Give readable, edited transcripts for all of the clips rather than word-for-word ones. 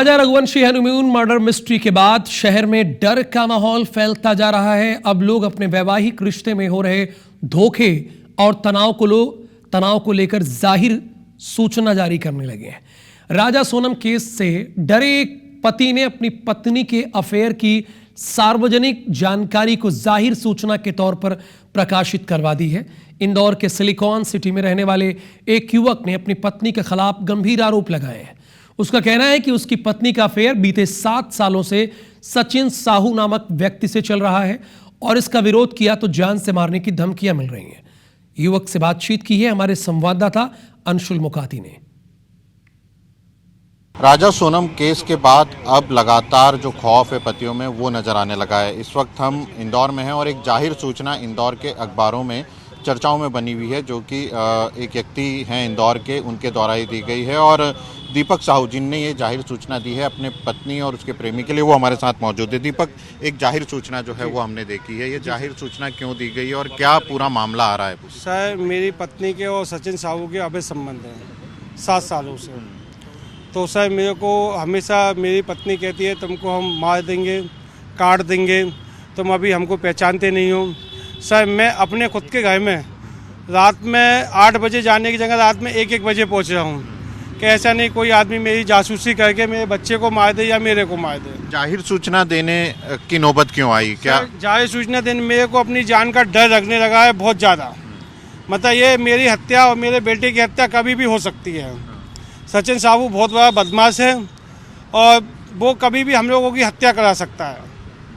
राजा Raghuvanshi honeymoon murder mystery के बाद शहर में डर का माहौल फैलता जा रहा है। अब लोग अपने वैवाहिक रिश्ते में हो रहे धोखे और तनाव को लेकर जाहिर सूचना जारी करने लगे हैं। राजा सोनम केस से डरे एक पति ने अपनी पत्नी के अफेयर की सार्वजनिक जानकारी को जाहिर सूचना के तौर पर प्रकाशित करवा दी है। इंदौर के सिलिकॉन सिटी में रहने वाले एक युवक ने अपनी पत्नी के खिलाफ गंभीर आरोप लगाए हैं। उसका कहना है कि उसकी पत्नी का अफेयर बीते 7 सालों से सचिन साहू नामक व्यक्ति से चल रहा है और इसका विरोध किया तो जान से मारने की धमकियां मिल रही हैं। युवक से बातचीत की है हमारे संवाददाता अंशुल मुकाती ने। राजा सोनम केस के बाद अब लगातार जो खौफ है पतियों में वो नजर आने लगा है। इस वक्त हम इंदौर में हैं और एक जाहिर सूचना इंदौर के अखबारों में चर्चाओं में बनी हुई है, जो कि एक व्यक्ति हैं इंदौर के, उनके द्वारा ही दी गई है। और दीपक साहू जिनने ये जाहिर सूचना दी है अपने पत्नी और उसके प्रेमी के लिए, वो हमारे साथ मौजूद है। दीपक, एक जाहिर सूचना जो है वो हमने देखी है, ये जाहिर सूचना क्यों दी गई और क्या पूरा मामला आ रहा है? सर, मेरी पत्नी के और सचिन साहू के अवैध संबंध हैं 7 सालों से। तो सर, मेरे को हमेशा मेरी पत्नी कहती है तुमको हम मार देंगे, काट देंगे, तुम अभी हमको पहचानते नहीं हो। सर, मैं अपने खुद के घर में रात में 8 बजे जाने की जगह रात में 1-1 बजे पहुंच रहा हूं कि ऐसा नहीं कोई आदमी मेरी जासूसी करके मेरे बच्चे को मार दे या मेरे को मार दे। जाहिर सूचना देने की नौबत क्यों आई? क्या जाहिर सूचना देने मेरे को अपनी जान का डर लगने लगा है बहुत ज़्यादा। मतलब ये मेरी हत्या और मेरे बेटे की हत्या कभी भी हो सकती है। सचिन साहू बहुत बड़ा बदमाश है और वो कभी भी हम लोगों की हत्या करा सकता है।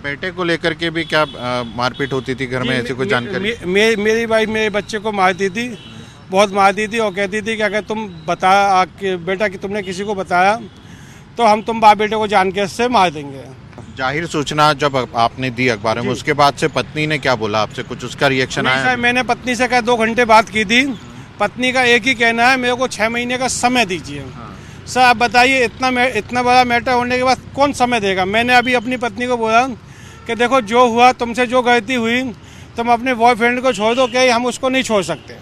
बेटे को लेकर के भी क्या मारपीट होती थी घर में? ऐसी कोई जानकारी? मेरी भाई मेरे बच्चे को मारती थी, बहुत मारती थी और कहती थी कि अगर तुम बता बेटा कि तुमने किसी को बताया तो हम तुम बाप बेटे को जान के इससे मार देंगे। जाहिर सूचना जब आपने दी अखबार में, उसके बाद से पत्नी ने क्या बोला आपसे? कुछ उसका रिएक्शन आया? सर, मैंने पत्नी से 2 घंटे बात की थी। पत्नी का एक ही कहना है, मेरे को 6 महीने का समय दीजिए। सर, आप बताइए इतना बड़ा मैटर होने के बाद कौन समय देगा? मैंने अभी अपनी पत्नी को बोला कि देखो जो हुआ, तुमसे जो गलती हुई, तुम अपने बॉयफ्रेंड को छोड़ दो, क्या हम उसको नहीं छोड़ सकते?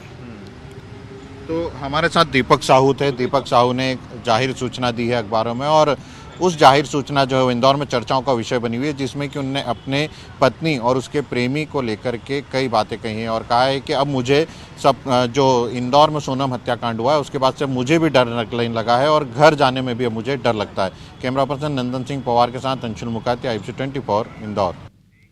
तो हमारे साथ दीपक साहू थे। दीपक साहू ने एक जाहिर सूचना दी है अखबारों में और उस जाहिर सूचना जो है इंदौर में चर्चाओं का विषय बनी हुई है, जिसमें कि उन्होंने अपने पत्नी और उसके प्रेमी को लेकर के कई बातें कही हैं और कहा है कि अब मुझे सब जो इंदौर में सोनम हत्याकांड हुआ है उसके बाद से मुझे भी डर लगने लगा है और घर जाने में भी अब मुझे डर लगता है। कैमरा पर्सन नंदन सिंह पवार के साथ अंशुल मुकाती, IBC 24 इंदौर।